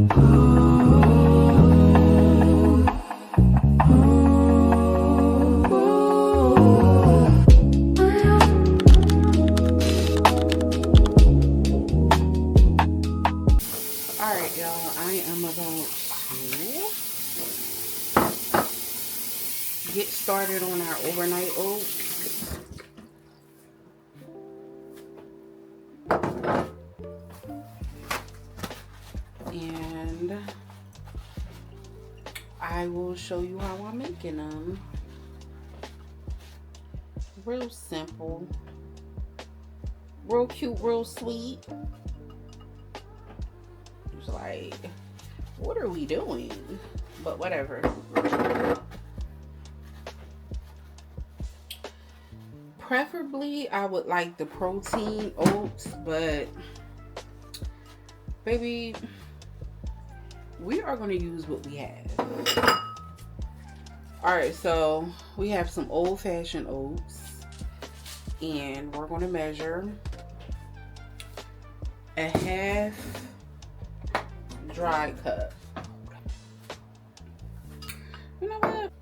Alright, y'all, I am about to get started on our overnight oats. And I will show you how I'm making them. Real simple, real cute, real sweet. It's like, what are we doing? But whatever. Preferably, I would like the protein oats, but baby, we are going to use what we have. Alright, so we have some old-fashioned oats, and we're going to measure a half dry cup. You know what?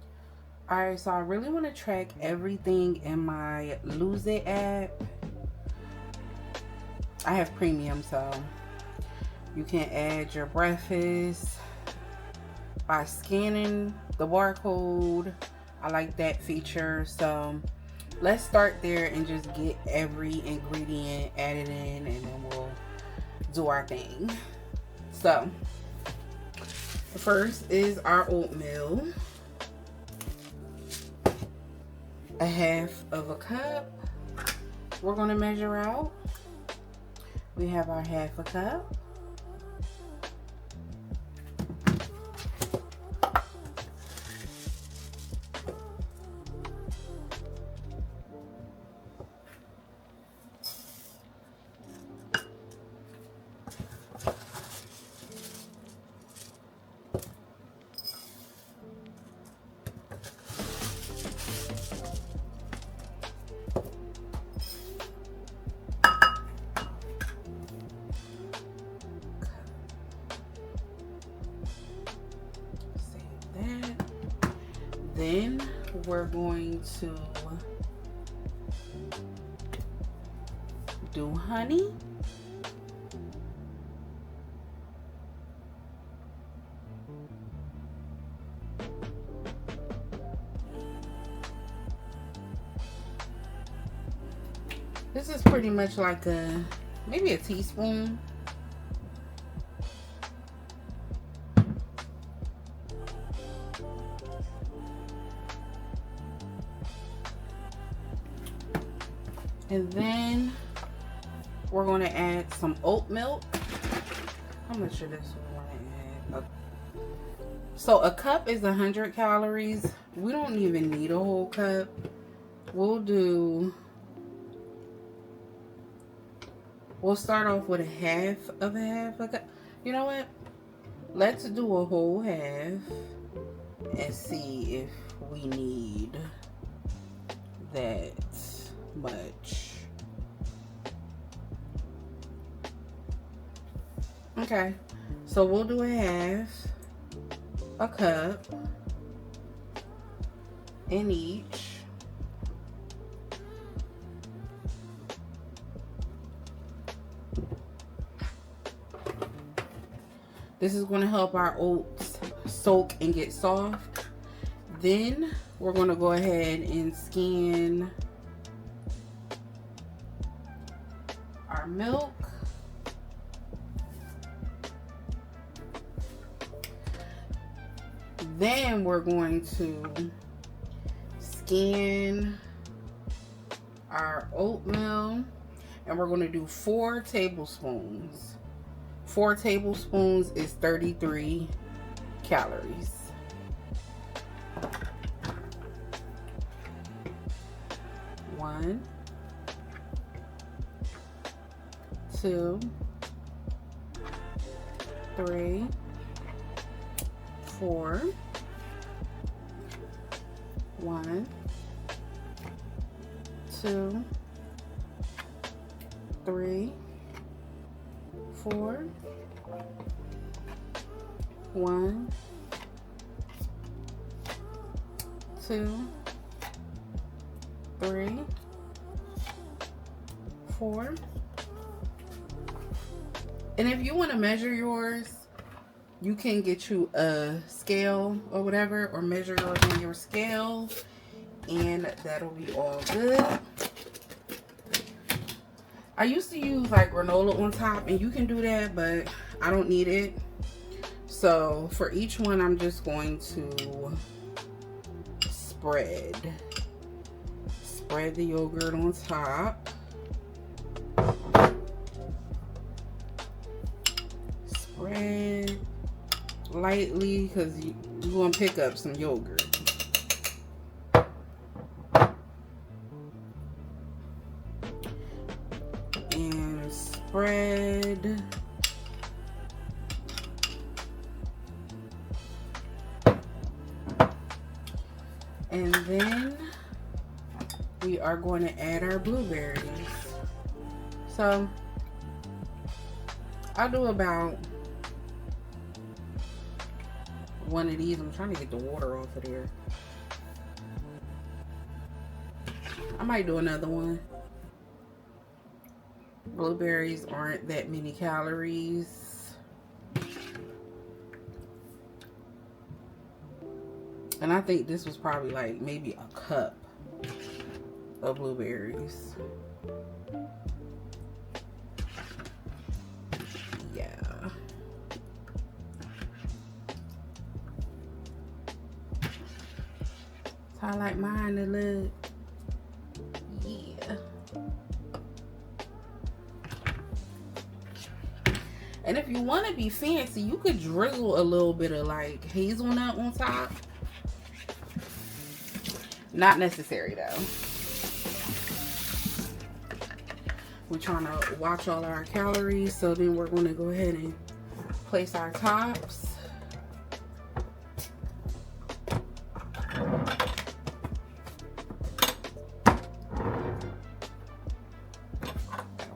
Alright, so I really want to track everything in my Lose It app. I have premium, so you can add your breakfast by scanning the barcode. I like that feature. So let's start there and just get every ingredient added in, and then we'll do our thing. So first is our oatmeal. A half of a cup. We're going to measure out. We have our half a cup. Then we're going to do honey. This is pretty much like maybe a teaspoon. And then we're going to add some oat milk. How much of this we want to add? So a cup is 100 calories. We don't even need a whole cup. We'll start off with a half a cup. You know what? Let's do a whole half and see if we need that much. Okay, so we'll do a half a cup in each. This is going to help our oats soak and get soft. Then we're going to go ahead and scan our milk. Then we're going to scan our oatmeal, and we're going to do 4 tablespoons. 4 tablespoons is 33 calories. One, 2, 3, 4. 1, 2, 3, 4, 1, 2, 3, 4. And if you want to measure yours, you can get you a scale or whatever, or measure yours on your scale, and that'll be all good. I used to use like granola on top, and you can do that, but I don't need it. So for each one, I'm just going to spread the yogurt on top. Spread lightly because you want to pick up some yogurt. And spread. And then we are going to add our blueberries. So I'll do about one of these. I'm trying to get the water off of there. I might do another one. Blueberries aren't that many calories. And I think this was probably like maybe a cup of blueberries. Yeah. So I like mine to look. Yeah. And if you want to be fancy, you could drizzle a little bit of like hazelnut on top. Not necessary though. We're trying to watch all our calories, so then we're going to go ahead and place our tops.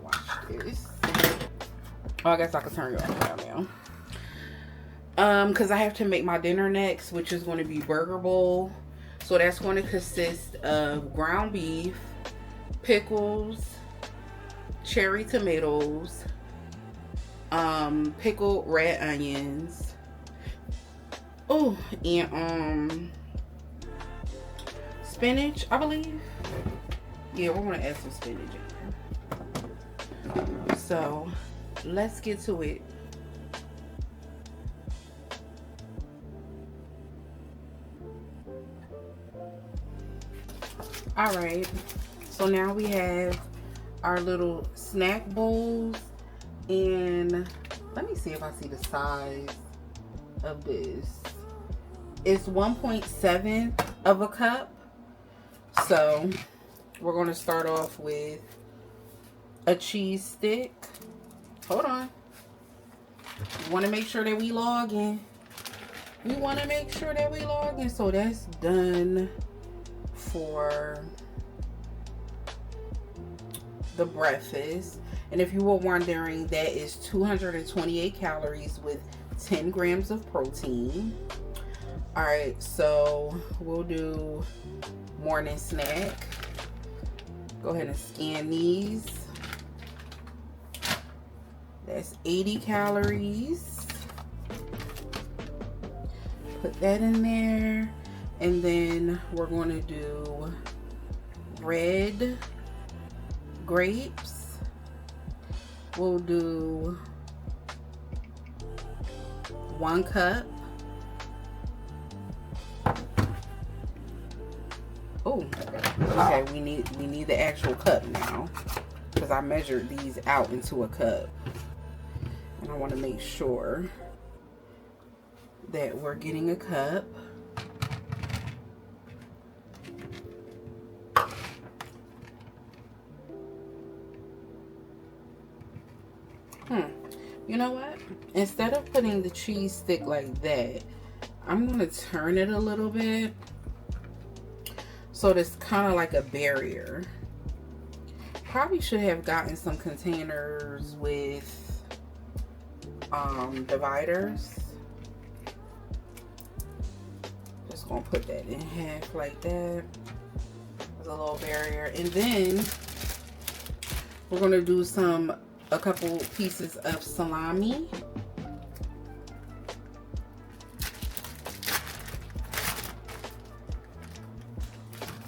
Watch this. Oh, I guess I could turn you off now. Because I have to make my dinner next, which is going to be burger bowl. So that's going to consist of ground beef, pickles, cherry tomatoes, pickled red onions, oh, and spinach, I believe. Yeah, we're going to add some spinach in there. So let's get to it. All right, so now we have our little snack bowls, and let me see if I see the size of this. It's 1.7 of a cup. So we're going to start off with a cheese stick. Hold on. We want to make sure that we log in. So that's done for the breakfast. And if you were wondering, that is 228 calories with 10 grams of protein. All right, so we'll do morning snack. Go ahead and scan these. That's 80 calories. Put that in there. And then we're going to do red grapes. We'll do 1 cup. Oh, okay, we need the actual cup now, because I measured these out into a cup. And I want to make sure that we're getting a cup. You know what? Instead of putting the cheese stick like that, I'm going to turn it a little bit so it's kind of like a barrier. Probably should have gotten some containers with dividers. just gonna put that in half like that as a little barrier. And then we're gonna do a couple pieces of salami.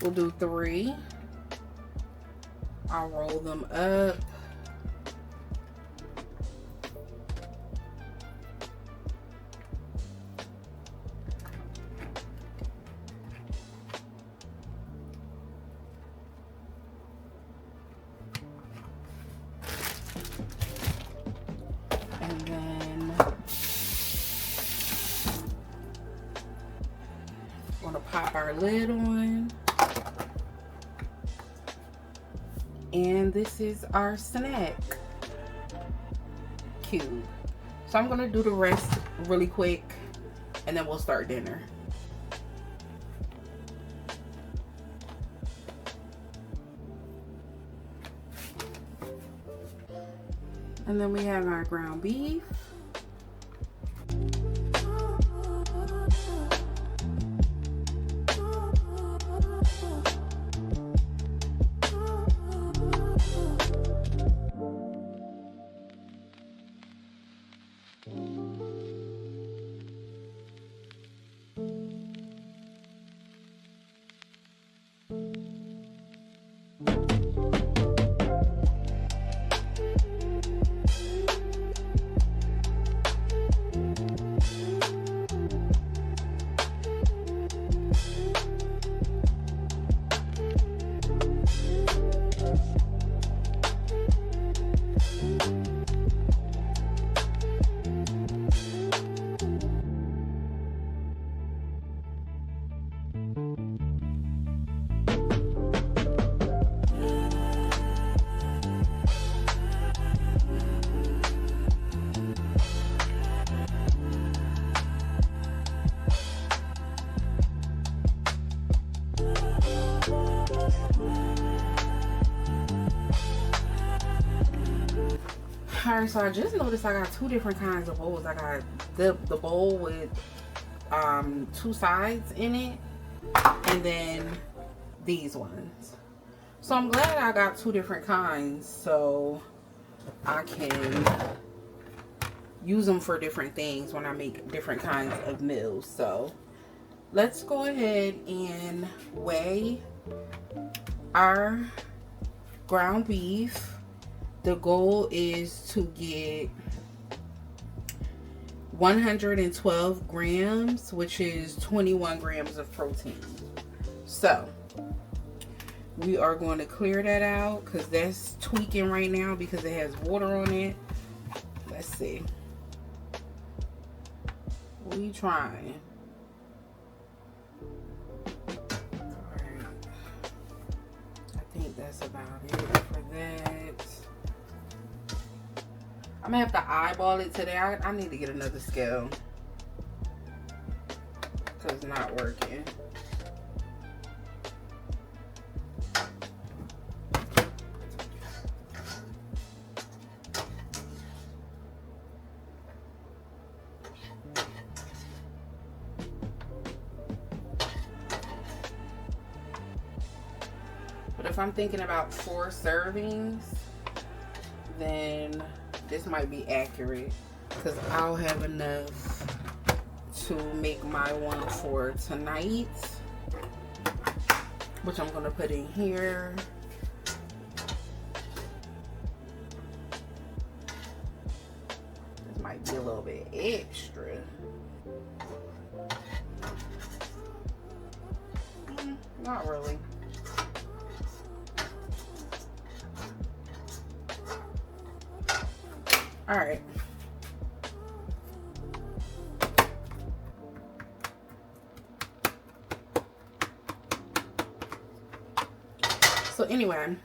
We'll do 3. I'll roll them up. And then we're gonna pop our lid on. And this is our snack cube. So I'm gonna do the rest really quick and then we'll start dinner. And then we have our ground beef. Alright, so I just noticed I got 2 different kinds of bowls. I got the bowl with 2 sides in it, and then these ones. So I'm glad I got 2 different kinds so I can use them for different things when I make different kinds of meals. So let's go ahead and weigh our ground beef. The goal is to get 112 grams, which is 21 grams of protein. So we are going to clear that out because that's tweaking right now because it has water on it. Let's see. We trying. Alright. I think that's about it for that. I'm gonna have to eyeball it today. I need to get another scale because it's not working. But if I'm thinking about 4 servings, then this might be accurate because I'll have enough to make my one for tonight, which I'm gonna put in here. This might be a little bit extra. Not really. All right. So anyway,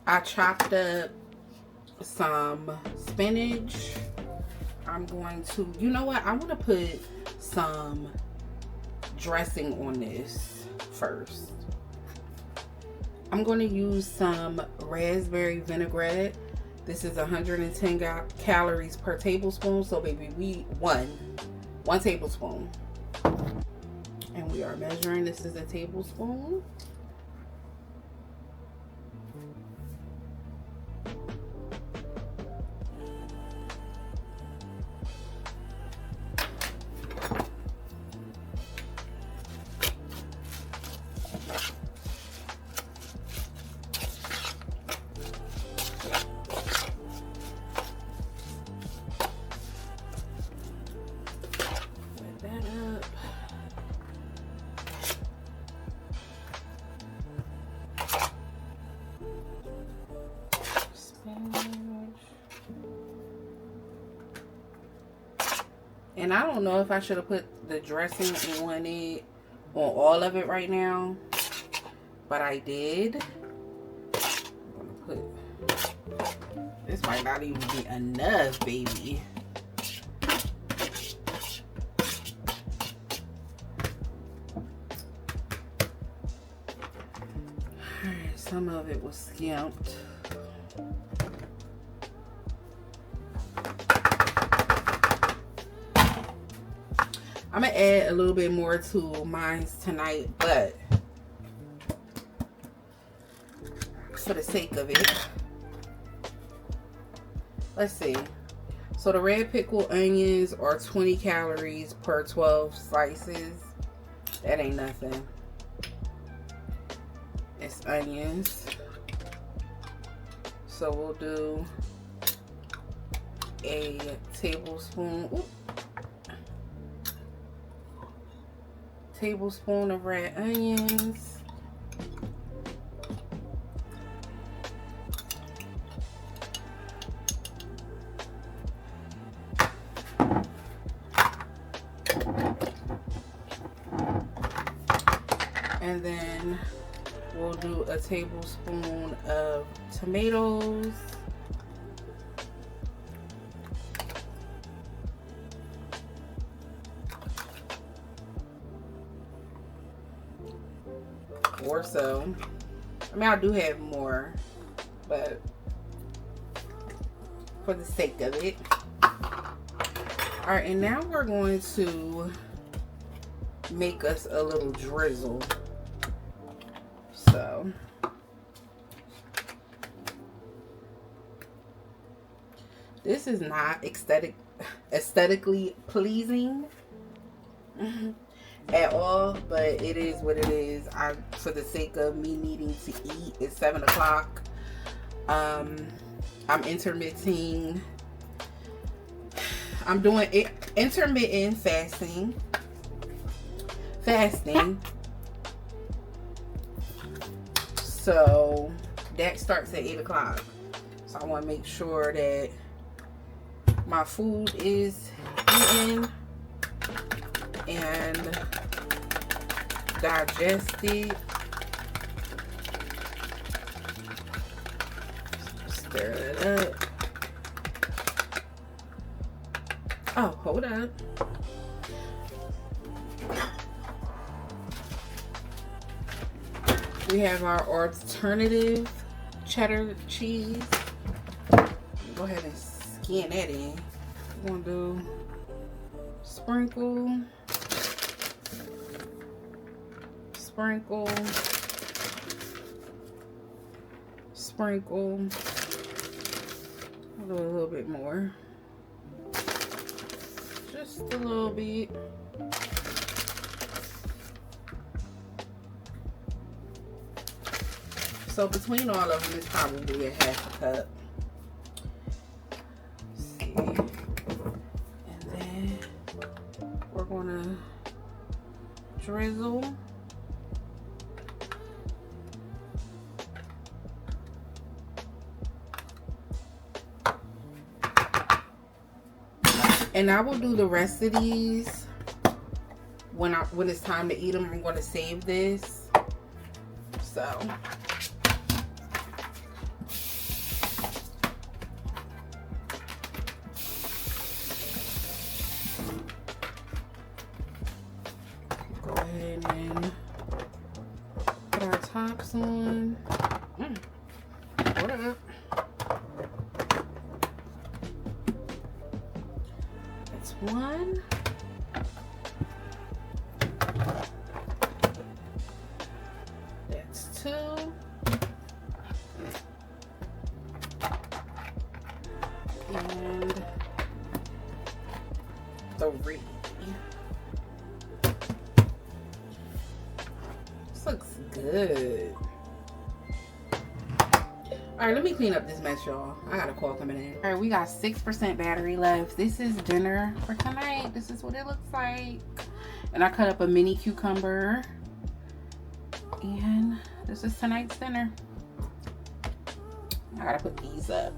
I chopped up some spinach. I'm going to, you know what? I want to put some dressing on this first. I'm going to use some raspberry vinaigrette. This is 110 calories per tablespoon. So baby, 1 tablespoon. And we are measuring. This is a tablespoon. And I don't know if I should have put the dressing on all of it right now, but I did. I'm gonna put, this might not even be enough, baby. Alright, some of it was skimped. I'm gonna add a little bit more to mine tonight, but for the sake of it, let's see. So the red pickled onions are 20 calories per 12 slices. That ain't nothing. It's onions. So we'll do a tablespoon. Tablespoon of red onions. And then we'll do a tablespoon of tomatoes. Or so. I mean, I do have more, but for the sake of it. Alright, and now we're going to make us a little drizzle. So this is not aesthetically pleasing at all, but it is what it is. For the sake of me needing to eat, it's 7 o'clock. I'm intermitting. I'm doing intermittent fasting. So that starts at 8 o'clock. So I want to make sure that my food is eaten and digested. Stir it up. Oh, hold up. We have our alternative cheddar cheese. Go ahead and skin that in. We're gonna do sprinkle, sprinkle, sprinkle. I'll do a little bit more. Just a little bit. So between all of them, it's probably a half a cup. Let's see. And then we're gonna drizzle. And I will do the rest of these when it's time to eat them. I'm going to save this. So go ahead and put our tops on. Hold up. That's one. good. All right, let me clean up this mess, y'all. I got a call coming in. All right, we got 6% battery left. This is dinner for tonight. This is what it looks like. And I cut up a mini cucumber. And this is tonight's dinner. I gotta put these up.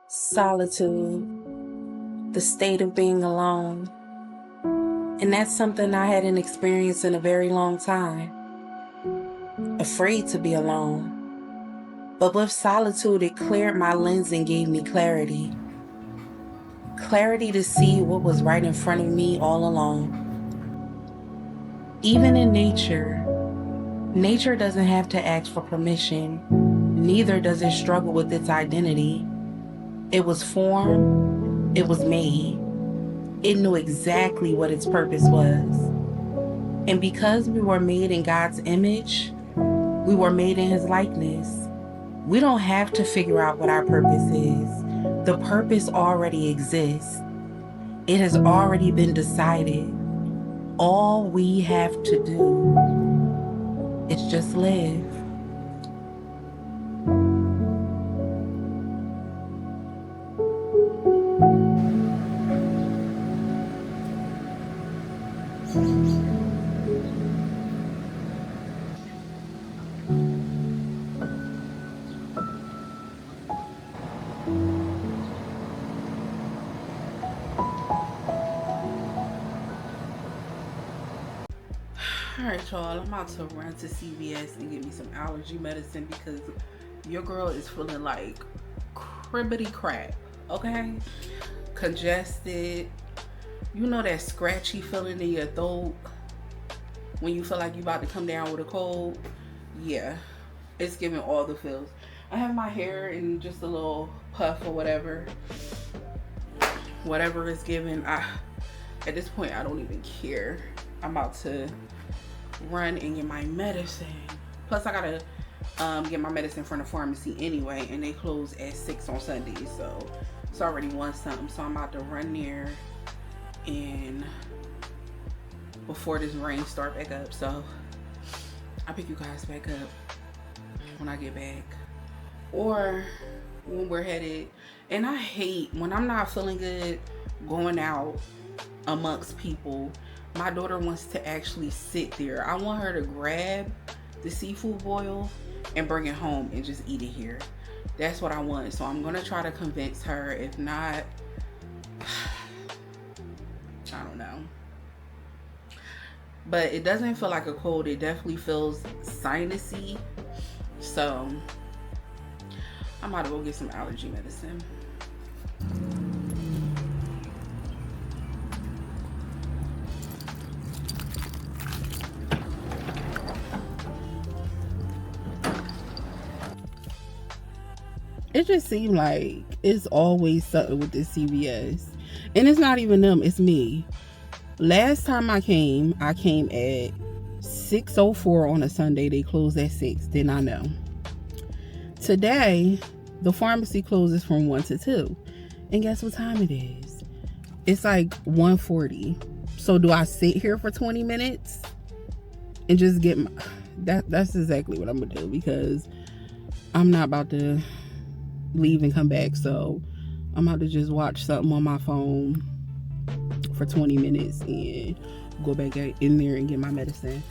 Solitude, the state of being alone. And that's something I hadn't experienced in a very long time. Afraid to be alone. But with solitude, it cleared my lens and gave me clarity. Clarity to see what was right in front of me all along. Even in nature, nature doesn't have to ask for permission. Neither does it struggle with its identity. It was formed, it was made. It knew exactly what its purpose was. And because we were made in God's image, we were made in His likeness. We don't have to figure out what our purpose is. The purpose already exists. It has already been decided. All we have to do is just live. Alright, y'all, I'm about to run to CVS and get me some allergy medicine because your girl is feeling like cribbity crap, okay? Congested. You know that scratchy feeling in your throat when you feel like you about to come down with a cold? Yeah, it's giving all the feels. I have my hair in just a little puff or whatever. Whatever it's giving, at this point, I don't even care. I'm about to run and get my medicine. Plus, I gotta get my medicine from the pharmacy anyway, and they close at 6 on Sundays, so it's already 1 something. So I'm about to run there and before this rain start back up. So I'll pick you guys back up when I get back or when we're headed. And I hate when I'm not feeling good going out amongst people. My daughter wants to actually sit there. I want her to grab the seafood boil and bring it home and just eat it here. That's what I want. So I'm gonna try to convince her. If not, I don't know. But it doesn't feel like a cold. It definitely feels sinusy. So I'm about to go get some allergy medicine. It just seemed like it's always something with this CVS. And it's not even them, it's me. Last time I came at 6:04 on a Sunday. They closed at 6. Didn't I know? Today, the pharmacy closes from 1 to 2. And guess what time it is? It's like 1:40. So do I sit here for 20 minutes and just get my... That's exactly what I'm going to do, because I'm not about to leave and come back. So I'm about to just watch something on my phone for 20 minutes and go back in there and get my medicine.